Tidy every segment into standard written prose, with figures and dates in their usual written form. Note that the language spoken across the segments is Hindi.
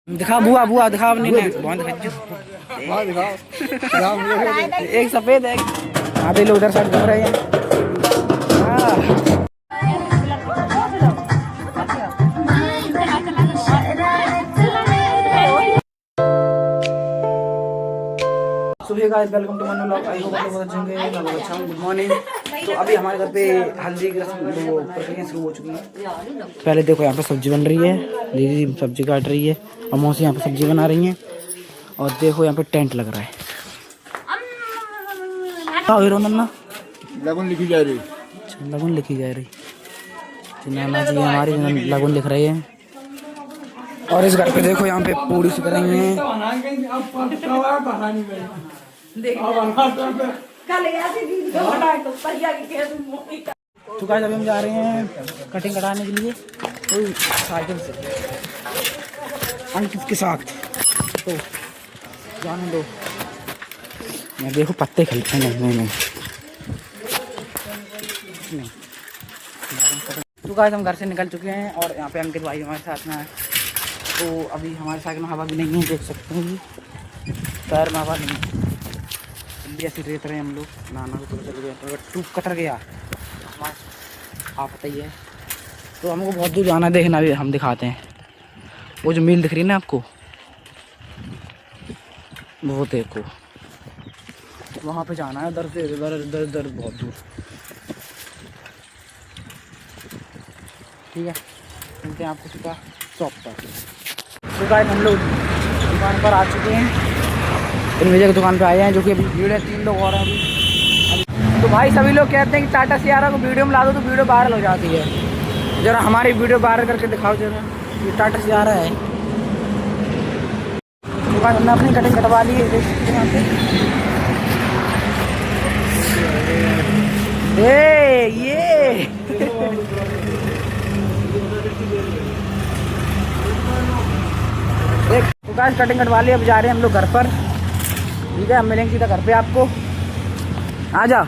दिखा बुआ बुआ दिखा अपनी ने बहुत दिखाओ एक सफेद है। आधे लोग उधर साइड घूम रहे हैं। सुबह guys welcome to my vlog. I hope आप बहुत अच्छे होंगे। मैं बहुत अच्छा हूं। Good morning. तो अभी हमारे घर पे हल्दी की रस्म वो प्रक्रिया शुरू हो चुकी है। पहले देखो यहाँ पे सब्जी बन रही है, दीदी सब्जी काट रही है और मौसी यहाँ पे सब्जी बना रही है। और देखो यहाँ पे टेंट लग रहा है। नन्ना लगन लिखी जा रही। लगन लिखी जा रही। नाना जी हमारी लगन लिख रहे हैं। और इस घर पे देखो यहाँ पे पूड़ी सिक रही हैं। तो गाइस अभी हम जा रहे हैं कटिंग कराने के लिए साइकिल से अंकित के साथ। तो जाने दो। मैं देखो पत्ते खिलते हैं। नहीं तो गाइस हम घर से निकल चुके हैं और यहाँ पे अंकित भाई हमारे साथ में है। तो अभी हमारे साइकिल में हवा भी नहीं है, देख सकते हैं टायर में हवा नहीं है। ऐसे रेत रहे हैं हम लोग। नाना को तो चल गया अगर टूब कतर गया हमारे आप पता ही है। तो हमको बहुत दूर जाना है, देखना भी हम दिखाते हैं। वो जो मिल दिख रही है ना आपको, वो देखो वहाँ पे जाना है। उधर से इधर बहुत दूर। ठीक है मिलते हैं आपको सुबह शॉप पर। तो गाइस हम लोग दुकान पर आ चुके हैं। इन विजय की दुकान पे आए हैं जो कि अभी भीड़ है। 3 लोग और हैं अभी। तो भाई सभी लोग कहते हैं कि टाटा सियारा को वीडियो में ला दो तो वीडियो वायरल हो जाती है। जरा हमारी वीडियो वायरल करके दिखाओ जरा। ये टाटा सियारा है। तो गाइस हमने अपनी कटिंग कटवा ली है, देख सकते हैं यहाँ पे। ये देख तो गाइस कटिंग कटवा ली। अब जा रहे हैं हम लोग घर पर। ठीक है हम मिलेंगे सीधा घर पे आपको। आ जा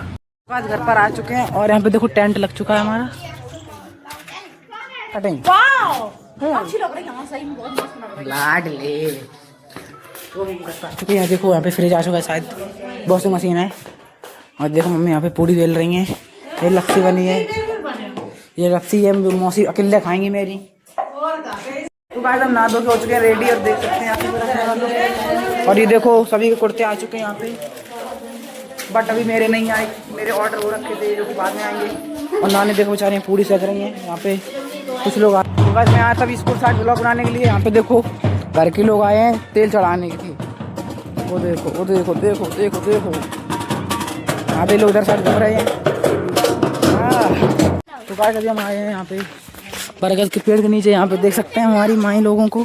गाइस घर पर आ चुके हैं और यहाँ पे देखो टेंट लग चुका है हमारा। कटिंग अच्छी लग रही है सही में, बहुत मस्त लग रही है। लाडले तो यहाँ देखो यहाँ पे फ्रिज आ चुका है, शायद वॉशिंग मशीन है। और देखो मम्मी यहाँ पे पूड़ी बेल रही हैं। ये लस्सी बनी है, ये लस्सी है मौसी अकेले खाएंगी मेरी। तो गाइस हम नहा धो के हो चुके हैं रेडी और देख सकते हैं यहाँ पे। और ये देखो सभी के कुर्ते आ चुके हैं यहाँ पे, बट अभी मेरे नहीं आए। मेरे ऑर्डर हो रखे थे जो कि बाद में आएंगे। और नानी देखो बेचारे पूरी सेक रही हैं यहाँ पे। कुछ लोग तो गाइस मैं आया था स्कूल साइड ब्लॉग बनाने के लिए। यहाँ पे देखो घर के लोग आए हैं तेल चढ़ाने के लिए। वो देखो वो देखो देखो देखो देखो आधे लोग उधर साइड घूम रहे हैं। तो गाइस अभी हम आए हैं यहाँ पे बरगद के पेड़ के नीचे। यहाँ पे देख सकते हैं हमारी माई लोगों को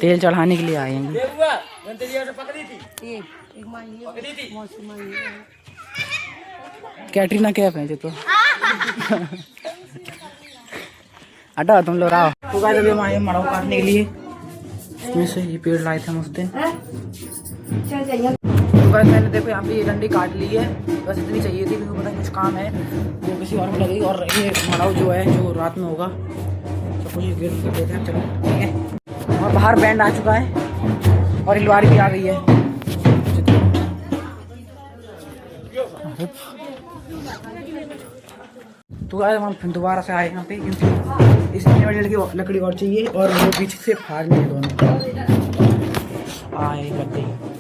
तेल चढ़ाने के लिए आए हैं। कैटरीना कैफ है जो तो हटाओ तुम लोग आओ। तो गाइस अभी हम आए हैं मड़ाऊ काटने के लिए। इसमें से ये पेड़ लाए थे हम उस दिन। गाइस मैंने देखो यहाँ पे ये डंडी काट ली है। बस इतनी चाहिए थी, क्योंकि पता नहीं कुछ काम है वो किसी और में लगेगी। और ये मड़ाऊ जो है जो रात में होगा सब कुछ गेट कर देते हैं। चलो ठीक है। और बाहर बैंड आ चुका है और इलवारी भी आ गई है। तो गाइस हम फिर दोबारा से आए यहाँ पे, क्योंकि इस इन्वर्टर की लकड़ी और चाहिए और वो पीछे से फाड़ने हैं दोनों आए करते हैं।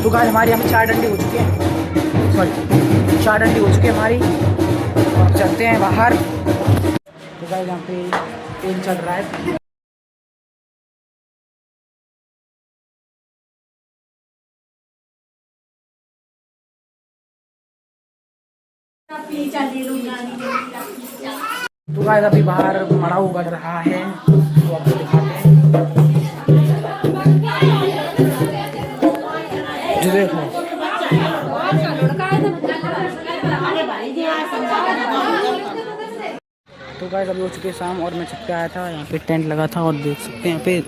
तो गाइस हमारी यहाँ पे 4 डंडी हो चुकी है, सॉरी 4 डंडी हो चुकी है हमारी। और चलते हैं बाहर। तो गाइस यहाँ पे तेल चल रहा है। तो गाइस अभी बाहर मड़ाऊ बढ़ रहा है तो आपको दिखाते हैं। जो देखो तो गाइस अभी हो चुके शाम और मैं छत पे आया था। यहाँ पे टेंट लगा था और देख सकते हैं यहाँ पे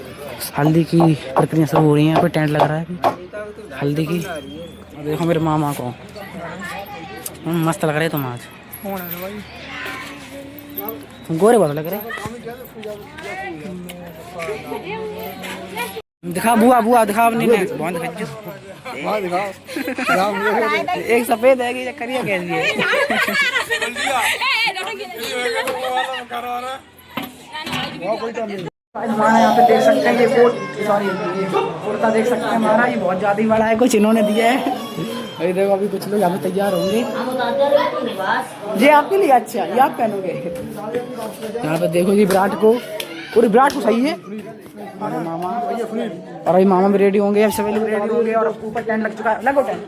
हल्दी की प्रक्रिया शुरू हो रही है। यहाँ पे टेंट लग रहा है हल्दी की। और देखो मेरे मामा को मस्त लग रहे तुम आज। गोरे बहुत लग रहे। दिखा बुआ बुआ दिखा अपनी ने बहुत खच्चू वहाँ दिखाओ एक सफेद है कि करिए कैसी है। हमारा यहाँ पे देख सकते हैं ये कोट सॉरी ये कुर्ता देख सकते हैं हमारा, ये बहुत ज़्यादा ही बड़ा है, कुछ इन्होंने दिया है। अभी देखो अभी कुछ लोग यहाँ पे तैयार होंगे। ये आपके लिए अच्छा, ये आप पहनोगे। यहाँ पे देखो जी विराट को, पूरे विराट को सही है। अरे मामा और अभी मामा भी रेडी होंगे, अब सभी लोग रेडी होंगे और ऊपर टेंट लग चुका है। लगो टेंट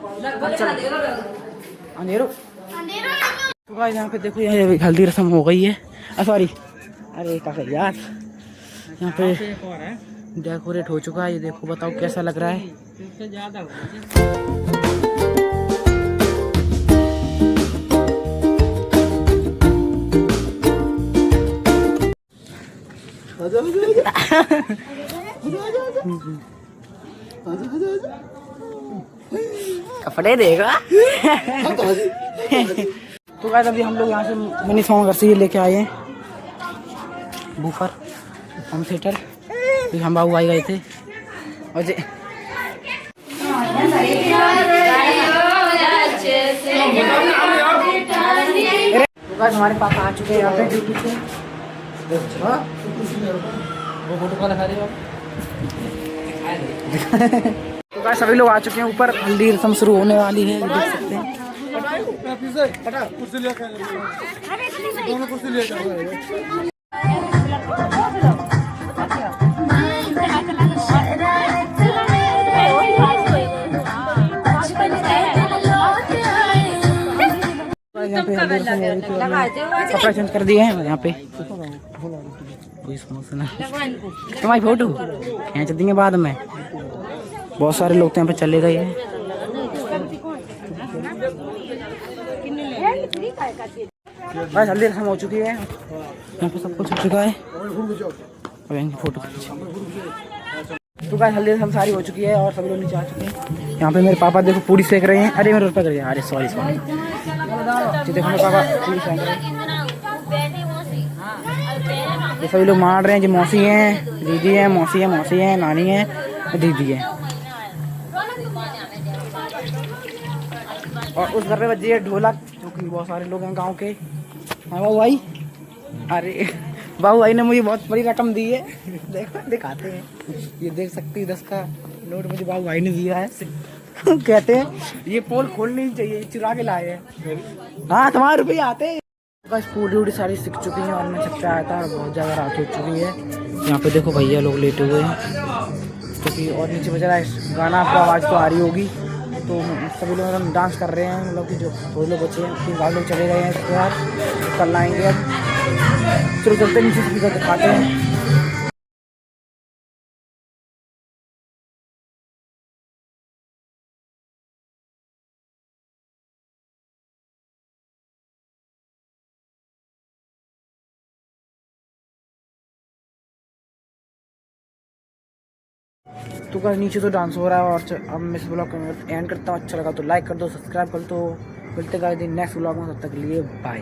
अंधेरो। तो गाइस यहाँ पे देखो यहाँ हल्दी रस्म हो गई है, सॉरी अरे काका यार यहाँ पे डेकोरेट हो चुका है। ये देखो बताओ कैसा लग रहा है। कपड़े देगा। तो गाइस अभी हम लोग यहाँ से मिनी सॉन्ग घर से ये लेके आए हैं बूफर होम थिएटर, हम बाबू आई गए थे और तो गाइस हमारे पास आ चुके हैं यहाँ पे ड्यूटी से। वो फोटो कॉल दिखा रही हो तो गाइस सभी लोग आ चुके हैं ऊपर, हल्दी रस्म शुरू होने वाली है, देख सकते हैं। यहाँ पे कपड़ा चेंज कर दिए हैं यहाँ पे। तुम्हारी फोटो खींच देंगे बाद में, बहुत सारे लोग तो यहाँ पे चले गए हैं। बस हल्दी रस्म हो चुकी है, यहाँ पे सब कुछ हो चुका है। अब इनकी फोटो तो गाइस हल्दी रस्म सारी हो चुकी है और सभी लोग नीचे आ चुके हैं। यहाँ पे मेरे पापा देखो पूरी सेक रहे हैं। अरे मेरे रुपये कर दिया, अरे सॉरी सॉरी। देखो मेरे पापा पूरी सेक रहे हैं, ये सभी लोग मार रहे हैं। जी मौसी हैं, दीदी है, मौसी है, मौसी है, नानी है, दीदी है। और उस घर पे बजी है ढोलक, क्योंकि बहुत सारे लोग हैं गांव के। हाँ बाबू भाई, अरे बाबू भाई ने मुझे बहुत बड़ी रकम दी है, देखो दिखाते हैं। ये देख सकती है 10 का नोट मुझे बाबू भाई ने दिया है। कहते हैं ये पोल खोलनी चाहिए, चुरा के लाए हैं। हाँ तुम्हारे रुपये आते हैं। बस पूरी उड़ी सारी सीख चुकी हैं और मैं सबसे आया था, बहुत ज़्यादा रात हो चुकी है। यहाँ पे देखो भैया लोग लेटे हुए हैं, क्योंकि और नीचे बज रहा है गाना, आपको आवाज़ तो आ रही होगी। तो सभी लोग एकदम डांस कर रहे हैं, मतलब कि जो थोड़े लोग बचे हैं, 3 लोग चले गए हैं इसके बाद, कल आएंगे। अब चलो चलते नीचे स्पीकर दिखाते हैं। तो गाइस नीचे तो डांस हो रहा है और अब मैं इस ब्लॉग को एंड करता हूँ। अच्छा लगा तो लाइक कर दो, सब्सक्राइब कर दो। मिलते गाइस नेक्स्ट ब्लॉग में, तब तक के लिए बाय।